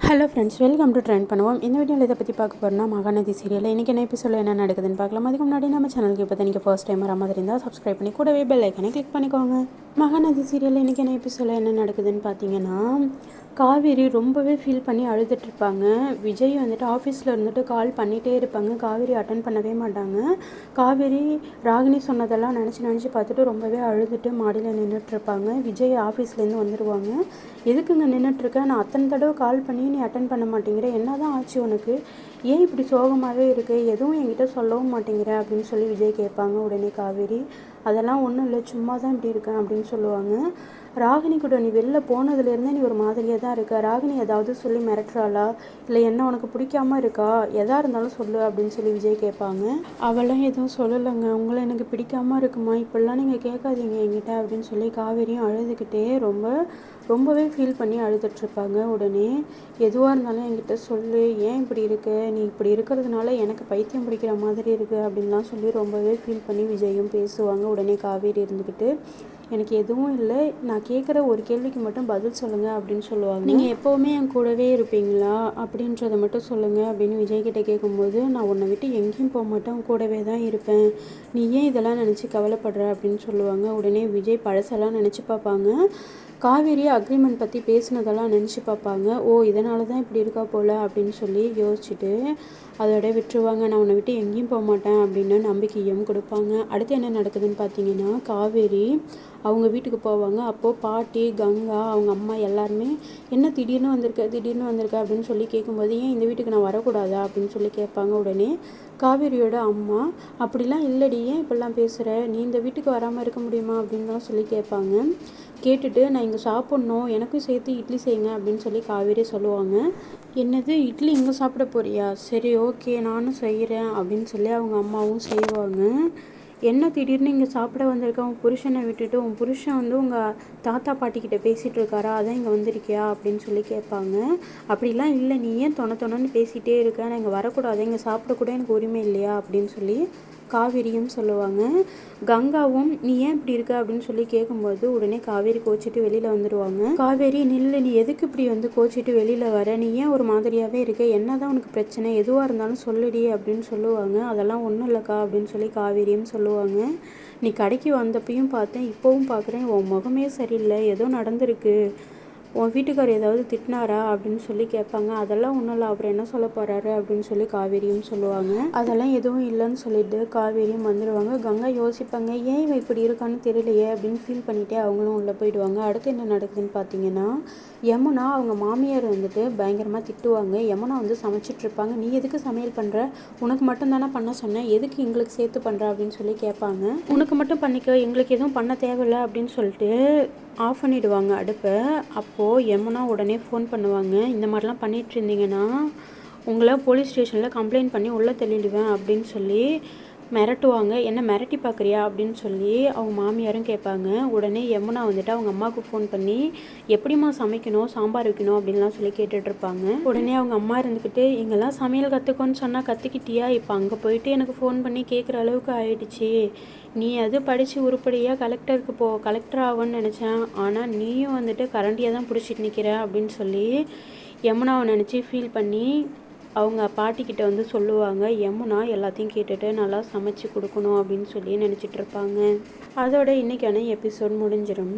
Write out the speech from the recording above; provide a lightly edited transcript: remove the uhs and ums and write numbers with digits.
Hello friends, welcome to trend பண்ணுவோம். இந்த வீடியோவில் இதை பற்றி பார்க்க போகிறோம்னா மகாநதி சீரியல் இன்றைக்கி என்ன எபிசோடில் என்ன நடக்குதுன்னு பார்க்கலாம். அதுக்கு முன்னாடி நம்ம சேனலுக்கு இப்போ நீங்கள் ஃபர்ஸ்ட் டைம் வர மாதிரி இருந்தால் சப்ஸ்கிரைப் பண்ணி கூடவே பெல் ஐக்கனை கிளிக் பண்ணிக்கோங்க. மகாநதி சீரியல் இன்றைக்கி என்ன எபிசோடில் என்ன நடக்குதுன்னு பார்த்தீங்கன்னா, காவேரி ரொம்பவே ஃபீல் பண்ணி அழுதுட்ருப்பாங்க. விஜய் வந்துட்டு ஆஃபீஸில் இருந்துட்டு கால் பண்ணிகிட்டே இருப்பாங்க. காவேரி அட்டன் பண்ணவே மாட்டாங்க. காவேரி ராகினி சொன்னதெல்லாம் நினச்சி பார்த்துட்டு ரொம்பவே அழுதுட்டு மாடியில் நின்றுட்டுருப்பாங்க. விஜய் ஆஃபீஸ்லேருந்து வந்துடுவாங்க. எதுக்குங்க நின்றுட்டுருக்க? நான் அத்தனை தடவை கால் பண்ணி நீ அட்டன் பண்ண மாட்டேங்கிற, என்ன தான் ஆச்சு உனக்கு? ஏன் இப்படி சோகமாகவே இருக்குது? எதுவும் என்கிட்ட சொல்லவும் மாட்டேங்கிற அப்படின்னு சொல்லி விஜய் கேட்பாங்க. உடனே காவேரி, அதெல்லாம் ஒன்றும் இல்லை, சும்மா தான் இப்படி இருக்கேன் அப்படின்னு சொல்லுவாங்க. ராகினி கூட நீ வெளில போனதுலேருந்தே நீ ஒரு மாதிரியாக தான் இருக்க. ராகினி ஏதாவது சொல்லி மிரட்டுறாளா, இல்லை என்ன உனக்கு பிடிக்காம இருக்கா? எதாக இருந்தாலும் சொல்லு அப்படின்னு சொல்லி விஜய் கேட்பாங்க. அவெல்லாம் எதுவும் சொல்லலைங்க, உங்களை எனக்கு பிடிக்காமல் இருக்குமா, இப்படிலாம் நீங்கள் கேட்காதீங்க என்கிட்ட அப்படின்னு சொல்லி காவேரியும் அழுதுகிட்டே ரொம்பவே ஃபீல் பண்ணி அழுதுட்ருப்பாங்க. உடனே எதுவாக இருந்தாலும் என்கிட்ட சொல்லு, ஏன் இப்படி இருக்க, நீ இப்படி இருக்கிறதுனால எனக்கு பைத்தியம் பிடிக்கிற மாதிரி இருக்குது அப்படின்லாம் சொல்லி ரொம்பவே ஃபீல் பண்ணி விஜயும் பேசுவாங்க. உடனே காவேரி இருந்துக்கிட்டு, எனக்கு எதுவும் இல்லை, நான் கேட்குற ஒரு கேள்விக்கு மட்டும் பதில் சொல்லுங்கள் அப்படின்னு சொல்லுவாங்க. நீங்கள் எப்போவுமே என் கூடவே இருப்பீங்களா அப்படின்றத மட்டும் சொல்லுங்கள் அப்படின்னு விஜய்கிட்ட கேட்கும்போது, நான் உன்னை விட்டு எங்கேயும் போக மாட்டேன், உன் கூடவே தான் இருப்பேன், நீ ஏன் இதெல்லாம் நினச்சி கவலைப்படுற அப்படின்னு சொல்லுவாங்க. உடனே விஜய் பழசெல்லாம் நினச்சி பார்ப்பாங்க. காவேரி அக்ரிமெண்ட் பற்றி பேசினதெல்லாம் நினச்சி பார்ப்பாங்க. ஓ, இதனால தான் இப்படி இருக்கா போல் அப்படின்னு சொல்லி யோசிச்சுட்டு அதோட விட்டுருவாங்க. நான் உன்னை விட்டு எங்கேயும் போக மாட்டேன் அப்படின்னு நம்பிக்கையும் கொடுப்பாங்க. அடுத்து என்ன நடக்குதுன்னு பார்த்தீங்கன்னா, காவேரி அவங்க வீட்டுக்கு போவாங்க. அப்போது பாட்டி, கங்கா, அவங்க அம்மா எல்லாருமே என்ன திடீர்னு வந்திருக்க அப்படின்னு சொல்லி கேட்கும்போது, ஏன் இந்த வீட்டுக்கு நான் வரக்கூடாதா அப்படின்னு சொல்லி கேட்பாங்க. உடனே காவேரியோட அம்மா, அப்படிலாம் இல்லடி, ஏன் இப்படிலாம் பேசுகிற, நீ இந்த வீட்டுக்கு வராமல் இருக்க முடியுமா அப்படின்லாம் சொல்லி கேட்பாங்க. கேட்டுட்டு, நான் இங்கே சாப்பிட்ணும், எனக்கும் சேர்த்து இட்லி செய்யுங்க அப்படின்னு சொல்லி காவேரி சொல்லுவாங்க. என்னது, இட்லி இங்கே சாப்பிட போறியா? சரி, ஓகே, நானும் செய்கிறேன் அப்படின்னு சொல்லி அவங்க அம்மாவும் செய்வாங்க. என்ன திடீர்னு இங்கே சாப்பிட வந்திருக்க, உன் புருஷனை விட்டுட்டு, உன் புருஷன் வந்து உங்கள் தாத்தா பாட்டிக்கிட்ட பேசிகிட்டு இருக்காரா, அதான் இங்கே வந்திருக்கியா அப்படின்னு சொல்லி கேட்பாங்க. அப்படிலாம் இல்லை, நீ ஏன் தொணன்னு பேசிகிட்டே இருக்க, நான் இங்கே வரக்கூடாது, இங்கே சாப்பிடக்கூட எனக்கு உரிமை இல்லையா அப்படின்னு சொல்லி காவேரியும் சொல்லுவாங்க. கங்காவும் நீ ஏன் இப்படி இருக்க அப்படின்னு சொல்லி கேட்கும்போது உடனே காவேரி கோச்சிட்டு வெளியில் வந்துடுவாங்க. காவேரி, நில்லு, நீ எதுக்கு இப்படி வந்து கோச்சிட்டு வெளியில் வர, நீ ஏன் ஒரு மாதிரியாகவே இருக்க, என்ன தான் உனக்கு பிரச்சனை, எதுவாக இருந்தாலும் சொல்லுடி அப்படின்னு சொல்லுவாங்க. அதெல்லாம் ஒன்றும் இல்லைக்கா அப்படின்னு சொல்லி காவேரியும் சொல்லுவாங்க. நீ கடைக்கு வந்தப்பையும் பார்த்தேன், இப்போவும் பார்க்குறேன், உன் முகமே சரியில்லை, ஏதோ நடந்திருக்கு, உன் வீட்டுக்கார் ஏதாவது திட்டினாரா அப்படின்னு சொல்லி கேட்பாங்க. அதெல்லாம் ஒன்றும் இல்லை, அவர் என்ன சொல்ல போகிறாரு அப்படின்னு சொல்லி காவேரியும் சொல்லுவாங்க. அதெல்லாம் எதுவும் இல்லைன்னு சொல்லிட்டு காவேரியும் வந்துடுவாங்க. கங்கா யோசிப்பாங்க, ஏன் இவன் இப்படி இருக்கான்னு தெரியலையே அப்படின்னு ஃபீல் பண்ணிவிட்டு அவங்களும் உள்ளே போயிடுவாங்க. அடுத்து என்ன நடக்குதுன்னு பார்த்தீங்கன்னா, யமுனா அவங்க மாமியார் வந்துட்டு பயங்கரமாக திட்டுவாங்க. யமுனா வந்து சமைச்சிட்ருப்பாங்க. நீ எதுக்கு சமையல் பண்ணுற, உனக்கு மட்டும் தானே பண்ண சொன்னேன், எதுக்கு எங்களுக்கு சேர்த்து பண்ணுற அப்படின்னு சொல்லி கேட்பாங்க. உனக்கு மட்டும் பண்ணிக்க, எங்களுக்கு எதுவும் பண்ண தேவையில்லை அப்படின்னு சொல்லிட்டு ஆஃப் பண்ணிவிடுவாங்க அடுப்பை. அப்போது யமுனா உடனே ஃபோன் பண்ணுவாங்க. இந்த மாதிரிலாம் பண்ணிகிட்டு இருந்தீங்கன்னா உங்களை போலீஸ் ஸ்டேஷனில் கம்ப்ளைண்ட் பண்ணி உள்ளே தள்ளிடுவேன் அப்படின்னு சொல்லி மிரட்டுவாங்க. என்ன மிரட்டி பார்க்குறியா அப்படின்னு சொல்லி அவங்க மாமியாரும் கேட்பாங்க. உடனே யமுனா வந்துட்டு அவங்க அம்மாவுக்கு ஃபோன் பண்ணி, எப்படிம்மா சமைக்கணும், சாம்பார் வைக்கணும் அப்படின்லாம் சொல்லி கேட்டுட்ருப்பாங்க. உடனே அவங்க அம்மா இருந்துக்கிட்டு, இங்கெல்லாம் சமையல் கற்றுக்கோன்னு சொன்னால் கற்றுக்கிட்டியா, இப்போ அங்கே போயிட்டு எனக்கு ஃபோன் பண்ணி கேட்குற அளவுக்கு ஆயிடுச்சு, நீ அது படித்து உருப்படியாக கலெக்டர் ஆகும்னு நினச்சேன், ஆனால் நீயும் வந்துட்டு கரண்டியை தான் பிடிச்சிட்டு நிற்கிற அப்படின்னு சொல்லி யமுனாவை நினச்சி ஃபீல் பண்ணி அவங்க பாட்டிக்கிட்ட வந்து சொல்லுவாங்க. யமுனா எல்லாத்தையும் கேட்டுட்டு நல்லா சமைச்சு கொடுக்கணும் அப்படின்னு சொல்லி நினச்சிட்ருப்பாங்க. அதோட இன்றைக்கான எபிசோட் முடிஞ்சிடும்.